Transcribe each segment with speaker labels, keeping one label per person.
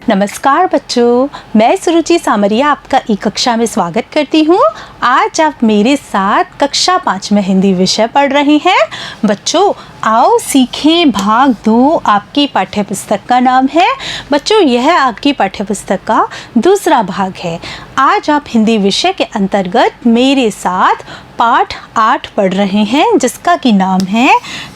Speaker 1: नमस्कार बच्चों, मैं सुरुचि सामरिया आपका ई कक्षा में स्वागत करती हूँ। आज आप मेरे साथ कक्षा 5 में हिंदी विषय पढ़ रहे हैं। बच्चों आओ सीखें भाग 2 आपकी पाठ्यपुस्तक का नाम है। बच्चों यह आपकी पाठ्यपुस्तक का दूसरा भाग है। आज आप हिंदी विषय के अंतर्गत मेरे साथ पाठ 8 पढ़ रहे हैं, जिसका कि नाम है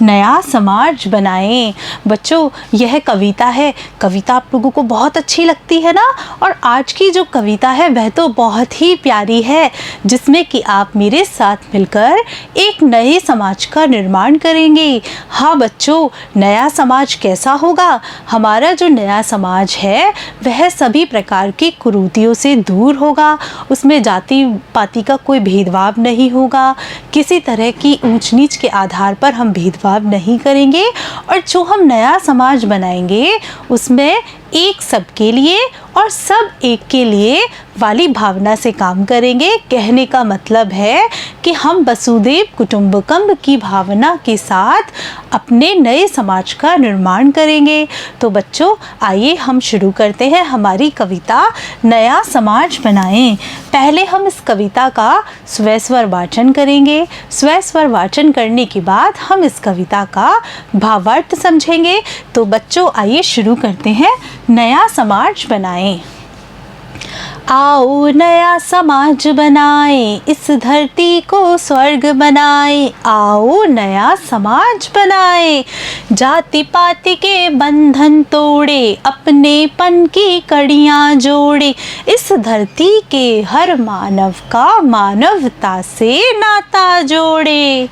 Speaker 1: नया समाज बनाएं। बच्चों यह कविता है। कविता आप लोगों को बहुत अच्छी लगती है ना। और आज की जो कविता है वह तो बहुत ही प्यारी है, जिसमें कि आप मेरे साथ मिलकर एक नए समाज का निर्माण करेंगे। हाँ बच्चों, नया समाज कैसा होगा? हमारा जो नया समाज है वह सभी प्रकार की कुरीतियों से दूर होगा। उसमें जाति पाति का कोई भेदभाव नहीं होगा। किसी तरह की ऊंच नीच के आधार पर हम भेदभाव नहीं करेंगे। और जो हम नया समाज बनाएंगे उसमें एक सबके लिए और सब एक के लिए वाली भावना से काम करेंगे। कहने का मतलब है कि हम वसुधैव कुटुंबकम की भावना के साथ अपने नए समाज का निर्माण करेंगे। तो बच्चों आइए हम शुरू करते हैं हमारी कविता नया समाज बनाएं। पहले हम इस कविता का स्वस्वर वाचन करेंगे। स्वस्वर वाचन करने के बाद हम इस कविता का भावार्थ समझेंगे। तो बच्चों आइए शुरू करते हैं नया समाज बनाएं। आओ नया समाज बनाएं, इस धरती को स्वर्ग बनाएं। आओ नया समाज बनाएं, जाति पाति के बंधन तोड़े, अपनेपन की कड़ियां जोड़े। इस धरती के हर मानव का मानवता से नाता जोड़े।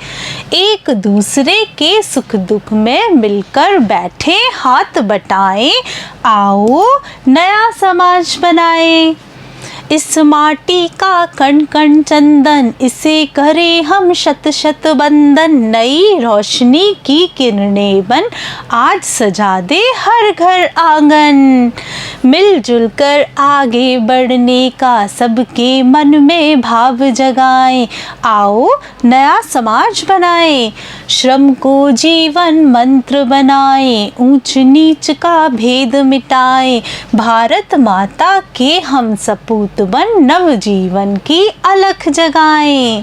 Speaker 1: एक दूसरे के सुख दुख में मिलकर बैठे हाथ बटाएं। आओ नया समाज बनाएं। इस माटी का कण कण चंदन, इसे करे हम शत शत बंधन। नई रोशनी की किरणें बन आज सजा दे हर घर आंगन। मिलजुल कर आगे बढ़ने का सबके मन में भाव जगाएं। आओ नया समाज बनाएं। श्रम को जीवन मंत्र बनाएं, ऊंच नीच का भेद मिटाएं। भारत माता के हम सपूत बन नव जीवन की अलख जगाएं।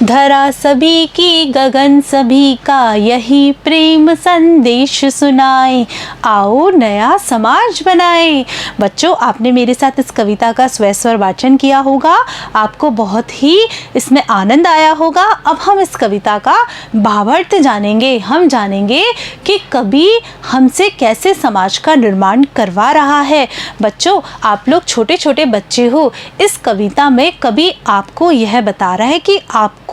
Speaker 1: धरा सभी की गगन सभी का, यही प्रेम संदेश सुनाएं। आओ नया समाज बनाएं। बच्चों आपने मेरे साथ इस कविता का स्वस्वर वाचन किया होगा। आपको बहुत ही इसमें आनंद आया होगा। अब हम इस कविता का भावार्थ जानेंगे। हम जानेंगे कि कवि हमसे कैसे समाज का निर्माण करवा रहा है। बच्चों आप लोग छोटे छोटे बच्चे हो। इस कविता में कवि आपको यह बता रहा है कि आपको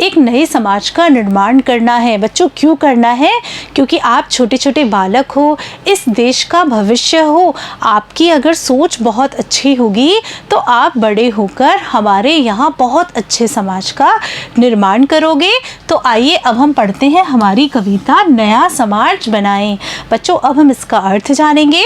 Speaker 1: एक नए समाज का निर्माण करना है। बच्चों क्यों करना है? क्योंकि आप छोटे छोटे बालक हो, इस देश का भविष्य हो। आपकी अगर सोच बहुत अच्छी होगी तो आप बड़े होकर हमारे यहाँ बहुत अच्छे समाज का निर्माण करोगे। तो आइए अब हम पढ़ते हैं हमारी कविता नया समाज बनाएं। बच्चों अब हम इसका अर्थ जानेंगे।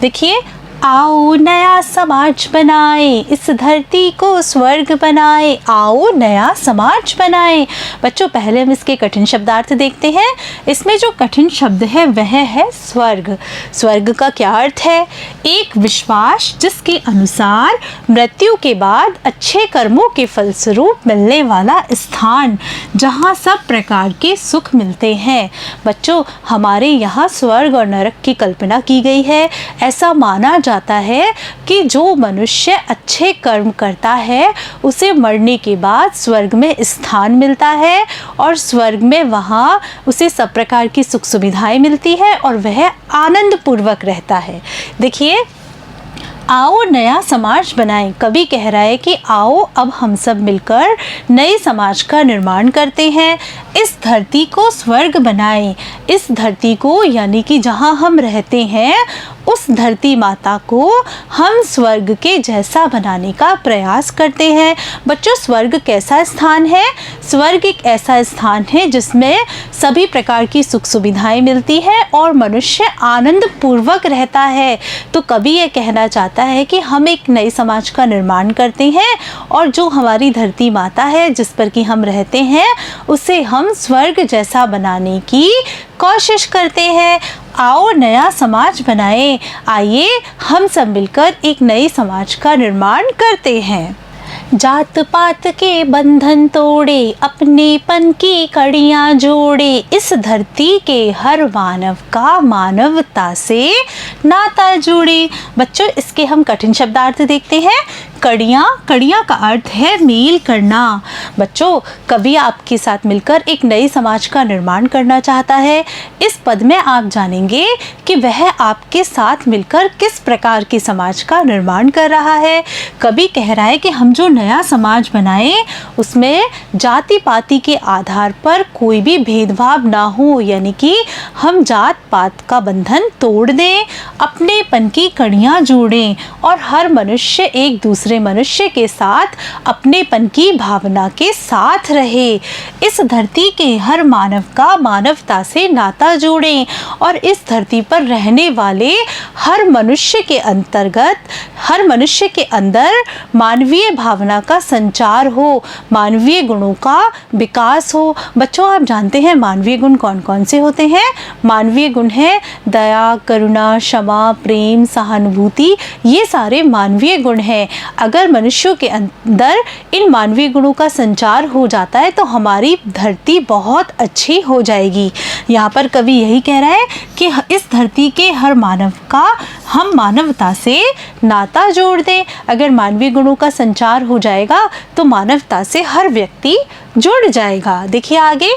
Speaker 1: देखिए, आओ नया समाज बनाएं, इस धरती को स्वर्ग बनाएं। आओ नया समाज बनाएं। बच्चों पहले हम इसके कठिन शब्दार्थ देखते हैं। इसमें जो कठिन शब्द है वह है स्वर्ग। स्वर्ग का क्या अर्थ है? एक विश्वास जिसके अनुसार मृत्यु के बाद अच्छे कर्मों के फलस्वरूप मिलने वाला स्थान, जहाँ सब प्रकार के सुख मिलते हैं। बच्चों हमारे यहाँ स्वर्ग और नरक की कल्पना की गई है। ऐसा माना जाता है कि जो मनुष्य अच्छे कर्म करता है उसे मरने के बाद स्वर्ग में स्थान मिलता है और स्वर्ग में वहाँ उसे सब प्रकार की सुख सुविधाएं मिलती है और वह आनंद पूर्वक रहता है। देखिए, आओ नया समाज बनाएं। कवि कह रहा है कि आओ अब हम सब मिलकर नए समाज का निर्माण करते हैं। इस धरती को स्वर्ग बनाएं। इस धरती को यानी कि जहाँ हम रहते हैं उस धरती माता को हम स्वर्ग के जैसा बनाने का प्रयास करते हैं। बच्चों स्वर्ग कैसा स्थान है? स्वर्ग एक ऐसा स्थान है जिसमें सभी प्रकार की सुख सुविधाएं मिलती है और मनुष्य आनंद पूर्वक रहता है। तो कवि ये कहना चाहता है कि हम एक नए समाज का निर्माण करते हैं और जो हमारी धरती माता है जिस पर कि हम रहते हैं उसे हम स्वर्ग जैसा बनाने की कोशिश करते हैं। आओ नया समाज बनाएं। आइए हम सब मिलकर एक नए समाज का निर्माण करते हैं। जात पात के बंधन तोड़े, अपनेपन की कड़ियाँ जोड़े, इस धरती के हर मानव का मानवता से नाता जुड़े। बच्चों, इसके हम कठिन शब्दार्थ देखते हैं। कड़ियाँ, कड़ियाँ का अर्थ है मेल करना। बच्चों, कवि आपके साथ मिलकर एक नए समाज का निर्माण करना चाहता है। इस पद में आप जानेंगे कि वह आपके साथ मिलकर किस प्रकार के समाज का निर्माण कर रहा है। कवि कह रहा है कि हम जो नया समाज बनाएं उसमें जाति पाति के आधार पर कोई भी भेदभाव ना हो, यानी कि हम जात पात का बंधन तोड़ दें, अपनेपन की कड़ियाँ जोड़ें और हर मनुष्य एक दूसरे मनुष्य के साथ अपनेपन की भावना के साथ रहे। इस धरती के हर मानव का मानवता से नाता जोड़ें और इस धरती पर रहने वाले हर मनुष्य के अंतर्गत, हर मनुष्य के अंदर मानवीय भावना का संचार हो, मानवीय गुणों का विकास हो। बच्चों, आप जानते हैं मानवीय गुण कौन कौन से होते हैं? मानवीय गुण है दया, करुणा, क्षमा, प्रेम, सहानुभूति। ये सारे मानवीय गुण हैं। अगर मनुष्यों के अंदर इन मानवीय गुणों का संचार हो जाता है तो हमारी धरती बहुत अच्छी हो जाएगी। यहाँ पर कवि यही कह रहा है कि इस धरती के हर मानव का हम मानवता से नाता जोड़ दें। अगर मानवीय गुणों का संचार हो जाएगा तो मानवता से हर व्यक्ति जुड़ जाएगा। देखिए आगे,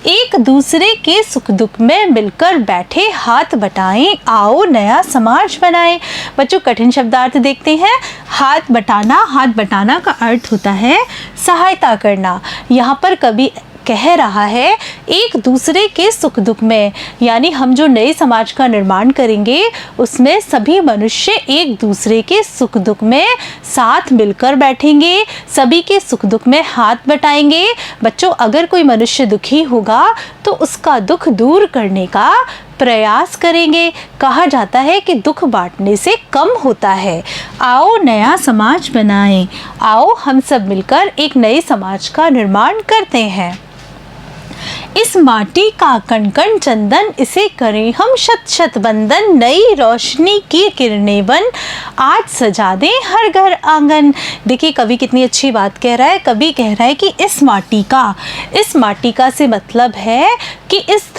Speaker 1: एक दूसरे के सुख दुख में मिलकर बैठे हाथ बटाएं, आओ नया समाज बनाएं। बच्चों, कठिन शब्दार्थ देखते हैं। हाथ बटाना का अर्थ होता है सहायता करना। यहाँ पर कवि कह रहा है एक दूसरे के सुख दुख में, यानी हम जो नए समाज का निर्माण करेंगे उसमें सभी मनुष्य एक दूसरे के सुख दुख में साथ मिलकर बैठेंगे, सभी के सुख दुख में हाथ बटाएंगे। बच्चों, अगर कोई मनुष्य दुखी होगा तो उसका दुख दूर करने का प्रयास करेंगे। कहा जाता है कि दुख बांटने से कम होता है। आओ नया समाज बनाएं। आओ हम सब मिलकर एक नए समाज का निर्माण करते हैं। इस माटी का कण कण चंदन, इसे करें हम शत शत बंदन, नई रोशनी की किरणें बन, आज सजा दें हर घर आंगन। देखिए कवि कितनी अच्छी बात कह रहा है। कवि कह रहा है कि इस माटी का से मतलब है कि इस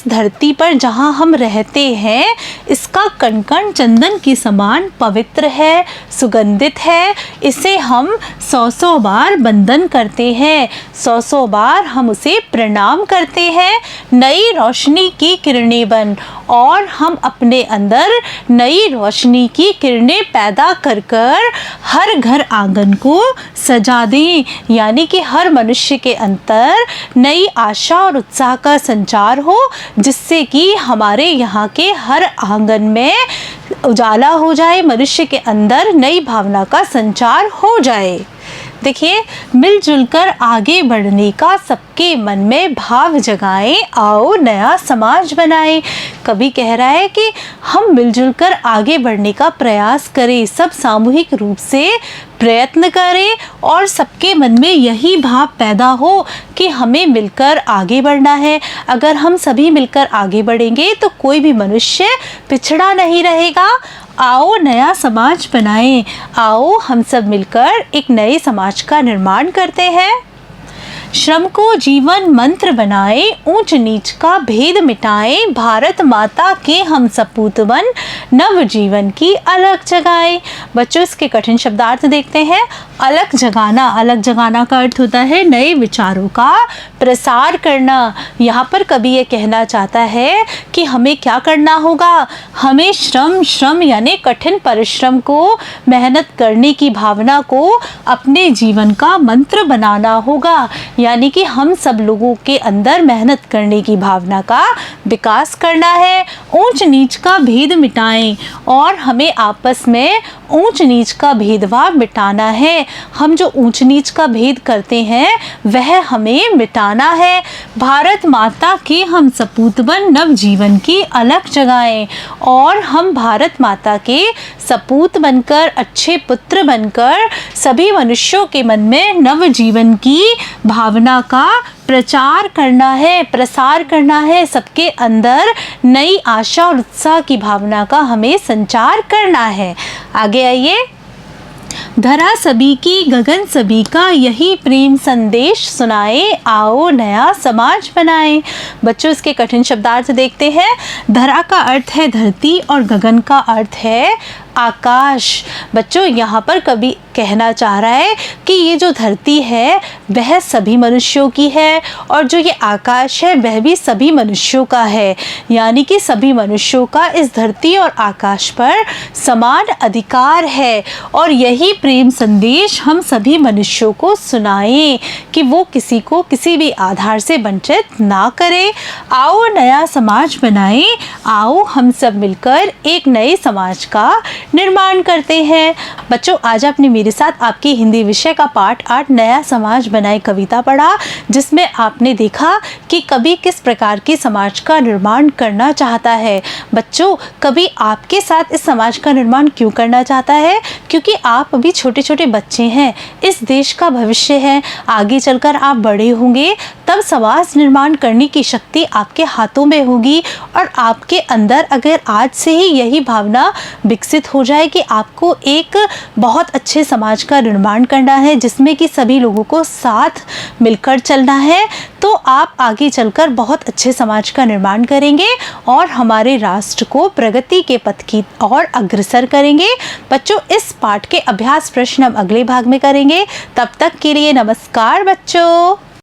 Speaker 1: धरती पर जहाँ हम रहते हैं इसका कण कण चंदन के समान पवित्र है, सुगंधित है। इसे हम 100 बार बंदन करते हैं, 100 बार हम उसे प्रणाम करते हैं। नई रोशनी की किरणें बन, और हम अपने अंदर नई रोशनी की किरणें पैदा कर कर हर घर आंगन को सजा दें, यानी कि हर मनुष्य के अंदर नई आशा और उत्साह का संचार हो, जिससे कि हमारे यहाँ के हर आंगन में उजाला हो जाए, मनुष्य के अंदर नई भावना का संचार हो जाए। देखिए, मिलजुल कर आगे बढ़ने का सबके मन में भाव जगाएं, आओ नया समाज बनाएं। कवि कह रहा है कि हम मिलजुल कर आगे बढ़ने का प्रयास करें, सब सामूहिक रूप से प्रयत्न करें और सबके मन में यही भाव पैदा हो कि हमें मिलकर आगे बढ़ना है। अगर हम सभी मिलकर आगे बढ़ेंगे तो कोई भी मनुष्य पिछड़ा नहीं रहेगा। आओ नया समाज बनाएं। आओ हम सब मिलकर एक नए समाज का निर्माण करते हैं। श्रम को जीवन मंत्र बनाएं, ऊंच नीच का भेद मिटाएं, भारत माता के हम सपूत बन, नव जीवन की अलग जगाएं। बच्चों, इसके कठिन शब्दार्थ देखते हैं। अलग जगाना का अर्थ होता है नए विचारों का प्रसार करना। यहाँ पर कवि ये कहना चाहता है कि हमें क्या करना होगा, हमें श्रम यानी कठिन परिश्रम को, मेहनत करने की भावना को अपने जीवन का मंत्र बनाना होगा, यानी कि हम सब लोगों के अंदर मेहनत करने की भावना का विकास करना है। ऊंच नीच का भेद मिटाएं, और हमें आपस में ऊंच नीच का भेदभाव मिटाना है। हम जो ऊंच नीच का भेद करते हैं वह हमें मिटाना है। भारत माता के हम सपूत बन, नव जीवन की अलख जगाएं, और हम भारत माता के सपूत बनकर, अच्छे पुत्र बनकर सभी मनुष्यों के मन में नव जीवन की भावना भावना का प्रचार करना है, प्रसार करना है। सबके अंदर नई आशा और उत्साह की भावना का हमें संचार करना है। आगे आइए। धरा सभी की गगन सभी का, यही प्रेम संदेश सुनाए, आओ नया समाज बनाए। बच्चों, इसके कठिन शब्दार्थ देखते हैं। धरा का अर्थ है धरती और गगन का अर्थ है आकाश। बच्चों, यहाँ पर कवि कहना चाह रहा है कि ये जो धरती है वह सभी मनुष्यों की है और जो ये आकाश है वह भी सभी मनुष्यों का है। यानी कि सभी मनुष्यों का इस धरती और आकाश पर समान अधिकार है और यही प्रेम संदेश हम सभी मनुष्यों को सुनाएं कि वो किसी को किसी भी आधार से वंचित ना करे। आओ नया समाज बनाएं, आओ हम सब मिलकर एक नए समाज का निर्माण करते हैं। बच्चों, आज आपने मेरे साथ आपकी हिंदी विषय का पाठ 8 नया समाज बनाए कविता पढ़ा, जिसमें आपने देखा कि कवि किस प्रकार के समाज का निर्माण करना चाहता है। बच्चों, कवि आपके साथ इस समाज का निर्माण क्यों करना चाहता है? क्योंकि आप अभी छोटे छोटे बच्चे हैं, इस देश का भविष्य है। आगे चलकर आप बड़े होंगे तब समाज निर्माण करने की शक्ति आपके हाथों में होगी और आपके अंदर अगर आज से ही यही भावना विकसित हो जाए कि आपको एक बहुत अच्छे समाज का निर्माण करना है जिसमें कि सभी लोगों को साथ मिलकर चलना है, तो आप आगे चलकर बहुत अच्छे समाज का निर्माण करेंगे और हमारे राष्ट्र को प्रगति के पथ की ओर अग्रसर करेंगे। बच्चों, इस पाठ के अभ्यास प्रश्न हम अगले भाग में करेंगे। तब तक के लिए नमस्कार बच्चों।